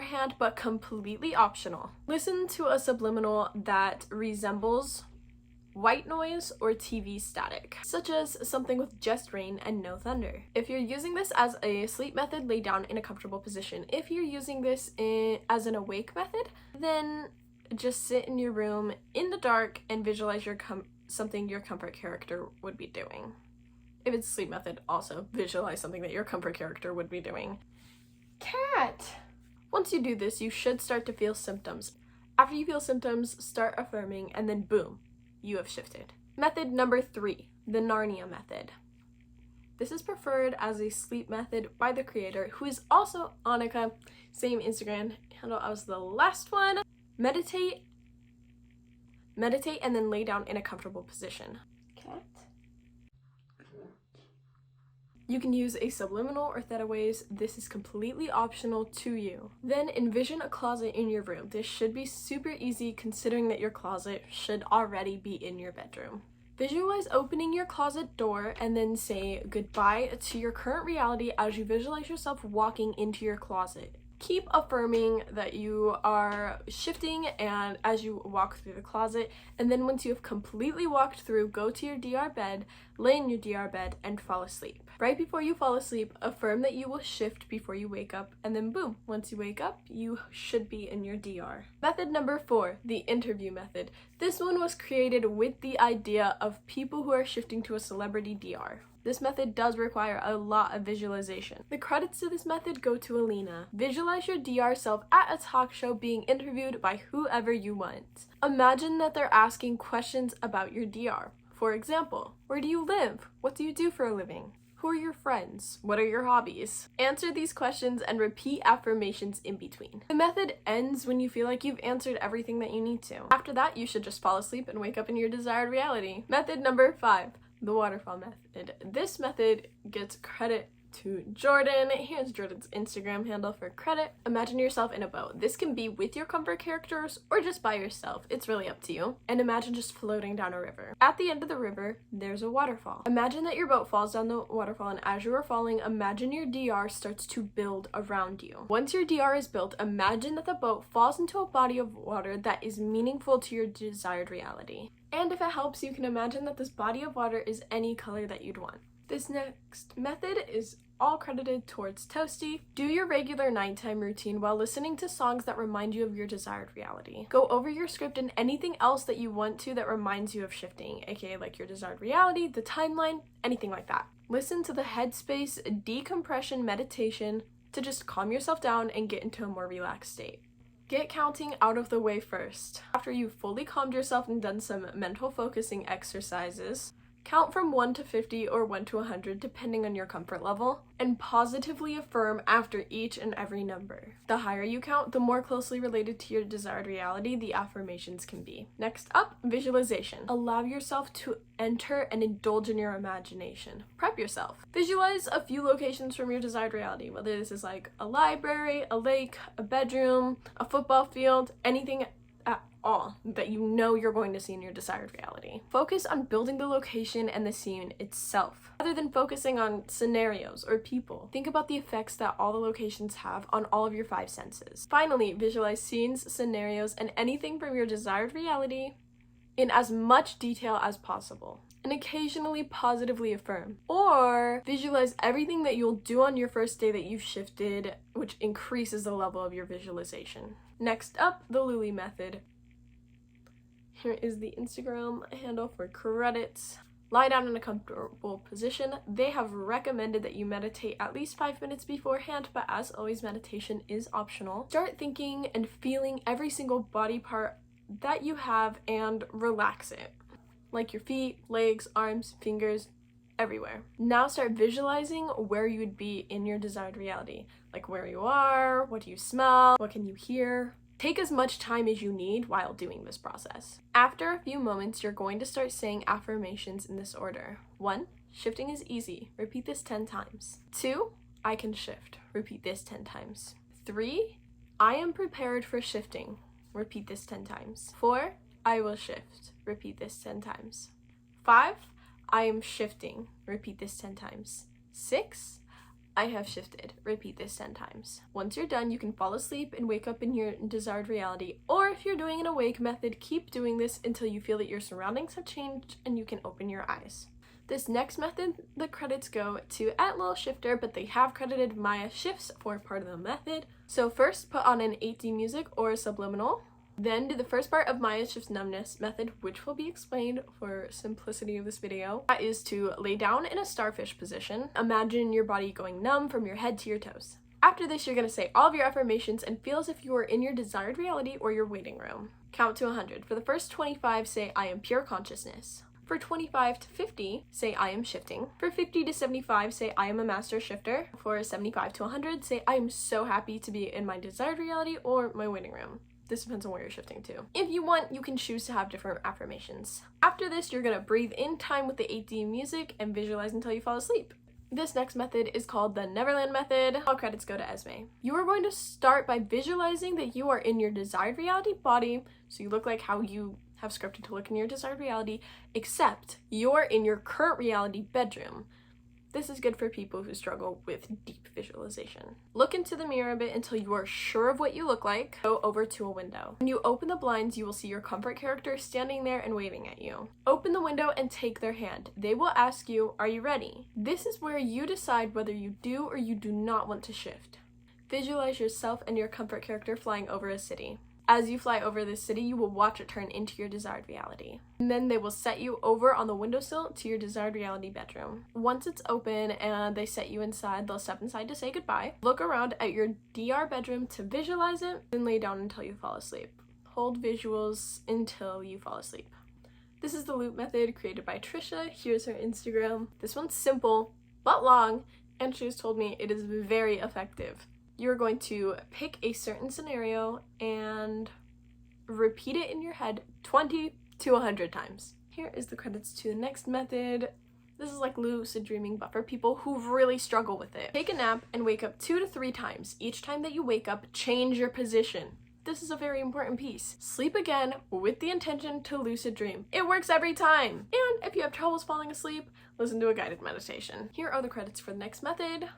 your hand, but completely optional. Listen to a subliminal that resembles white noise or TV static, such as something with just rain and no thunder. If you're using this as a sleep method, lay down in a comfortable position. If you're using this as an awake method, then just sit in your room in the dark and visualize something your comfort character would be doing. If it's a sleep method, also visualize something that your comfort character would be doing. Cat! Once you do this, you should start to feel symptoms. After you feel symptoms, start affirming, and then boom, you have shifted. Method number 3, the Narnia method. This is preferred as a sleep method by the creator, who is also 𝗂𝗍𝗂, same Instagram handle as the last one. Meditate, and then lay down in a comfortable position. Cat. You can use a subliminal or theta waves. This is completely optional to you. Then envision a closet in your room. This should be super easy considering that your closet should already be in your bedroom. Visualize opening your closet door and then say goodbye to your current reality as you visualize yourself walking into your closet. Keep affirming that you are shifting and as you walk through the closet, and then once you have completely walked through, go to your DR bed, lay in your DR bed, and fall asleep. Right before you fall asleep, affirm that you will shift before you wake up, and then boom, once you wake up, you should be in your DR. Method number 4, the interview method. This one was created with the idea of people who are shifting to a celebrity DR. This method does require a lot of visualization. The credits to this method go to Alina. Visualize your DR self at a talk show being interviewed by whoever you want. Imagine that they're asking questions about your DR. For example, where do you live? What do you do for a living? Who are your friends? What are your hobbies? Answer these questions and repeat affirmations in between. The method ends when you feel like you've answered everything that you need to. After that, you should just fall asleep and wake up in your desired reality. Method number 5. The waterfall method. This method gets credit to Jordan. Here's Jordan's Instagram handle for credit. Imagine yourself in a boat. This can be with your comfort characters or just by yourself. It's really up to you. And imagine just floating down a river. At the end of the river, there's a waterfall. Imagine that your boat falls down the waterfall, and as you are falling, imagine your DR starts to build around you. Once your DR is built, imagine that the boat falls into a body of water that is meaningful to your desired reality. And if it helps, you can imagine that this body of water is any color that you'd want. This next method is all credited towards Toasty. Do your regular nighttime routine while listening to songs that remind you of your desired reality. Go over your script and anything else that you want to that reminds you of shifting, aka like your desired reality, the timeline, anything like that. Listen to the headspace decompression meditation to just calm yourself down and get into a more relaxed state. Get counting out of the way first. After you've fully calmed yourself and done some mental focusing exercises, count from 1 to 50 or 1 to 100 depending on your comfort level, and positively affirm after each and every number. The higher you count, the more closely related to your desired reality the affirmations can be. Next up, visualization. Allow yourself to enter and indulge in your imagination. Prep yourself. Visualize a few locations from your desired reality, whether this is like a library, a lake, a bedroom, a football field, anything at all that you know you're going to see in your desired reality. Focus on building the location and the scene itself, rather than focusing on scenarios or people. Think about the effects that all the locations have on all of your 5 senses. Finally, visualize scenes, scenarios, and anything from your desired reality in as much detail as possible. And occasionally positively affirm. Or visualize everything that you'll do on your first day that you've shifted, which increases the level of your visualization. Next up, the 𝗚𝗍𝗄𝗏 method. Here is the Instagram handle for credits. Lie down in a comfortable position. They have recommended that you meditate at least 5 minutes beforehand, but as always, meditation is optional. Start thinking and feeling every single body part that you have and relax it. Like your feet, legs, arms, fingers, everywhere. Now start visualizing where you would be in your desired reality. Like where you are, what do you smell, what can you hear. Take as much time as you need while doing this process. After a few moments, you're going to start saying affirmations in this order. 1, shifting is easy. Repeat this 10 times. 2, I can shift. Repeat this 10 times. 3, I am prepared for shifting. Repeat this 10 times. 4, I will shift. Repeat this 10 times. 5, I am shifting. Repeat this 10 times. 6, I have shifted. Repeat this 10 times. Once you're done, you can fall asleep and wake up in your desired reality. Or if you're doing an awake method, keep doing this until you feel that your surroundings have changed and you can open your eyes. This next method, the credits go to @𝗏𝗡𝐿_shifter, but they have credited 𝐬𝐻 shifts for part of the method. So first, put on an 8D music or subliminal. Then do the first part of 𝗏𝐻 shifts numbness method, which will be explained for simplicity of this video. That is to lay down in a starfish position. Imagine your body going numb from your head to your toes. After this, you're going to say all of your affirmations and feel as if you are in your desired reality or your waiting room. Count to 100. For the first 25, say I am pure consciousness. For 25 to 50, say I am shifting. For 50 to 75, say I am a master shifter. For 75 to 100, say I am so happy to be in my desired reality or my waiting room. This depends on where you're shifting to. If you want, you can choose to have different affirmations. After this, you're gonna breathe in time with the 8D music and visualize until you fall asleep. This next method is called the Neverland Method. All credits go to Esme. You are going to start by visualizing that you are in your desired reality body, so you look like how you have scripted to look in your desired reality, except you're in your current reality bedroom. This is good for people who struggle with deep visualization. Look into the mirror a bit until you are sure of what you look like. Go over to a window. When you open the blinds, you will see your comfort character standing there and waving at you. Open the window and take their hand. They will ask you, are you ready? This is where you decide whether you do or you do not want to shift. Visualize yourself and your comfort character flying over a city. As you fly over this city, you will watch it turn into your desired reality. And then they will set you over on the windowsill to your desired reality bedroom. Once it's open and they set you inside, they'll step inside to say goodbye. Look around at your DR bedroom to visualize it, then lay down until you fall asleep. Hold visuals until you fall asleep. This is the 𝗚𝗏 method created by Trisha. Here's her Instagram. This one's simple but long, and she's told me it is very effective. You're going to pick a certain scenario and repeat it in your head 20 to 100 times. Here is the credits to the next method. This is like lucid dreaming, but for people who really struggle with it. Take a nap and wake up 2 to 3 times. Each time that you wake up, change your position. This is a very important piece. Sleep again with the intention to lucid dream. It works every time. And if you have troubles falling asleep, listen to a guided meditation. Here are the credits for the next method.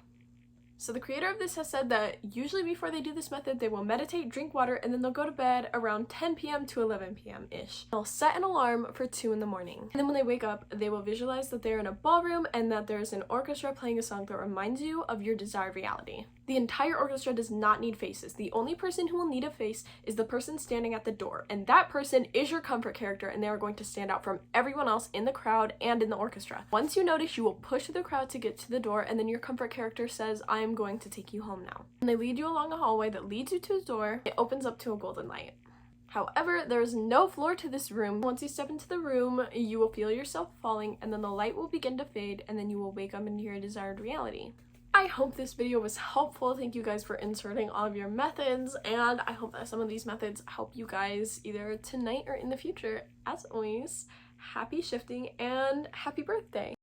So the creator of this has said that usually before they do this method, they will meditate, drink water, and then they'll go to bed around 10 p.m. to 11 p.m.-ish. They'll set an alarm for 2 in the morning. And then when they wake up, they will visualize that they're in a ballroom and that there's an orchestra playing a song that reminds you of your desired reality. The entire orchestra does not need faces. The only person who will need a face is the person standing at the door, and that person is your comfort character, and they are going to stand out from everyone else in the crowd and in the orchestra. Once you notice, you will push through the crowd to get to the door, and then your comfort character says, "I am going to take you home now." And they lead you along a hallway that leads you to the door. It opens up to a golden light. However, there is no floor to this room. Once you step into the room, you will feel yourself falling, and then the light will begin to fade, and then you will wake up into your desired reality. I hope this video was helpful. Thank you guys for inserting all of your methods, and I hope that some of these methods help you guys either tonight or in the future. As always, happy shifting and happy birthday!